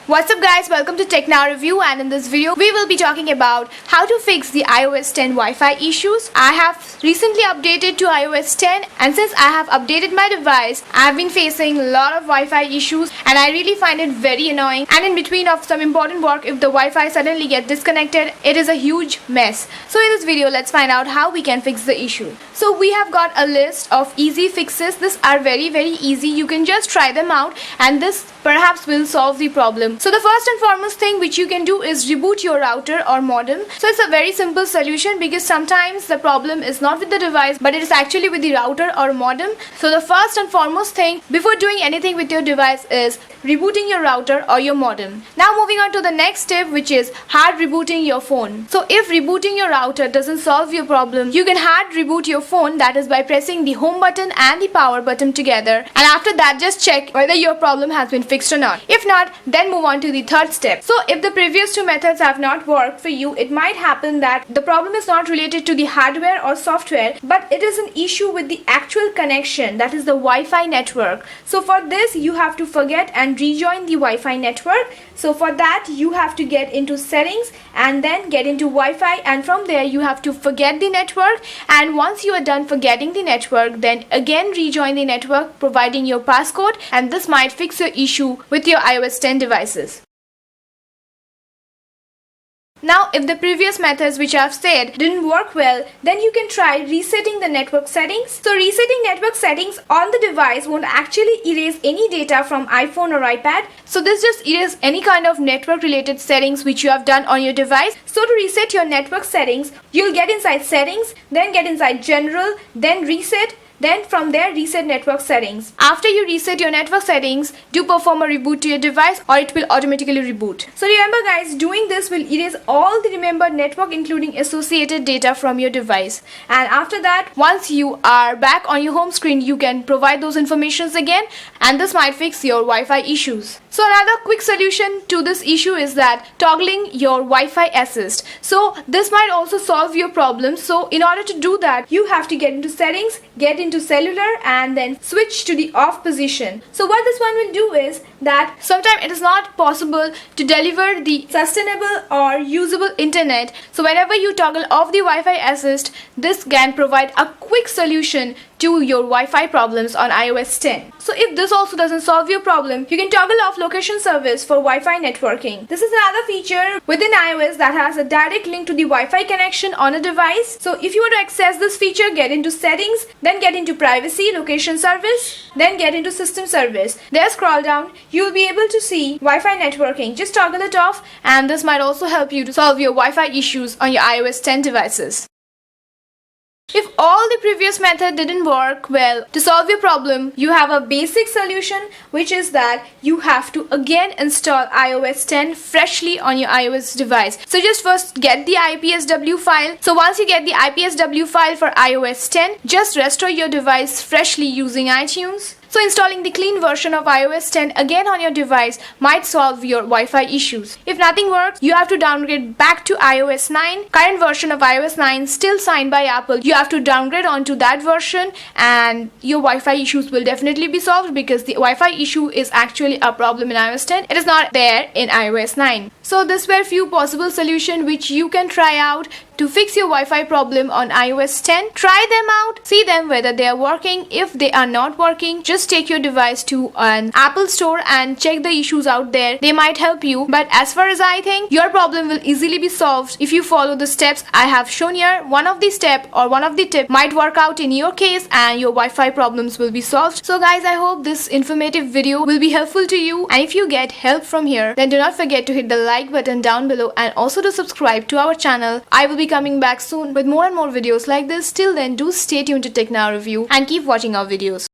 What's up guys, welcome to Tech Now Review, and in this video we will be talking about how to fix the iOS 10 Wi-Fi issues. I have recently updated to iOS 10, and since I have updated my device, I have been facing a lot of Wi-Fi issues and I really find it very annoying, and in between of some important work, if the Wi-Fi suddenly gets disconnected, it is a huge mess. So in this video let's find out how we can fix the issue. So we have got a list of easy fixes. These are very easy. You can just try them out and this perhaps will solve the problem. So the first and foremost thing which you can do is reboot your router or modem. So it's a very simple solution because sometimes the problem is not with the device but it is actually with the router or modem. So the first and foremost thing before doing anything with your device is rebooting your router or your modem. Now moving on to the next step, which is hard rebooting your phone. So if rebooting your router doesn't solve your problem, you can hard reboot your phone, that is by pressing the home button and the power button together, and after that just check whether your problem has been fixed or not. If not, then move on to the third step. So if the previous two methods have not worked for you, it might happen that the problem is not related to the hardware or software, but it is an issue with the actual connection, that is the Wi-Fi network. So for this you have to forget and rejoin the Wi-Fi network. So for that you have to get into settings and then get into Wi-Fi, and from there you have to forget the network, and once you are done forgetting the network, then again rejoin the network providing your passcode, and this might fix your issue with your iOS 10 devices. Now if the previous methods which I have said didn't work well, then you can try resetting the network settings. So resetting network settings on the device won't actually erase any data from iPhone or iPad. So this just erases any kind of network related settings which you have done on your device. So to reset your network settings, you'll get inside settings, then get inside general, then reset. Then from there reset network settings. After you reset your network settings, do perform a reboot to your device or it will automatically reboot. So remember guys, doing this will erase all the remembered network including associated data from your device. And after that, once you are back on your home screen, you can provide those informations again, and this might fix your Wi-Fi issues. So another quick solution to this issue is that toggling your Wi-Fi assist. So this might also solve your problem. So in order to do that, you have to get into settings, get into cellular, and then switch to the off position. So what this one will do is that sometimes it is not possible to deliver the sustainable or usable internet. So whenever you toggle off the Wi-Fi assist, this can provide a quick solution to your Wi-Fi problems on iOS 10. So if this also doesn't solve your problem, you can toggle off location service for Wi-Fi networking. This is another feature within iOS that has a direct link to the Wi-Fi connection on a device. So if you want to access this feature, get into settings, then get into privacy, location service, then get into system service. There scroll down, you will be able to see Wi-Fi networking. Just toggle it off, and this might also help you to solve your Wi-Fi issues on your iOS 10 devices. If all the previous method didn't work well, to solve your problem, you have a basic solution, which is that you have to again install iOS 10 freshly on your iOS device. So just first get the IPSW file. So once you get the IPSW file for iOS 10, just restore your device freshly using iTunes. So installing the clean version of iOS 10 again on your device might solve your Wi-Fi issues. If nothing works, you have to downgrade back to iOS 9. Current version of iOS 9 still signed by Apple. You have to downgrade onto that version and your Wi-Fi issues will definitely be solved, because the Wi-Fi issue is actually a problem in iOS 10. It is not there in iOS 9. So these were few possible solutions which you can try out to fix your Wi-Fi problem on iOS 10. Try them out, see them whether they are working. If they are not working, just take your device to an Apple store and check the issues out there. They might help you, but as far as I think, your problem will easily be solved if you follow the steps I have shown here. One of the step or one of the tip might work out in your case and your Wi-Fi problems will be solved. So guys, I hope this informative video will be helpful to you, and if you get help from here, then do not forget to hit the like button down below and also to subscribe to our channel. I will be coming back soon with more and more videos like this. Till then, do stay tuned to Tech Now Review and keep watching our videos.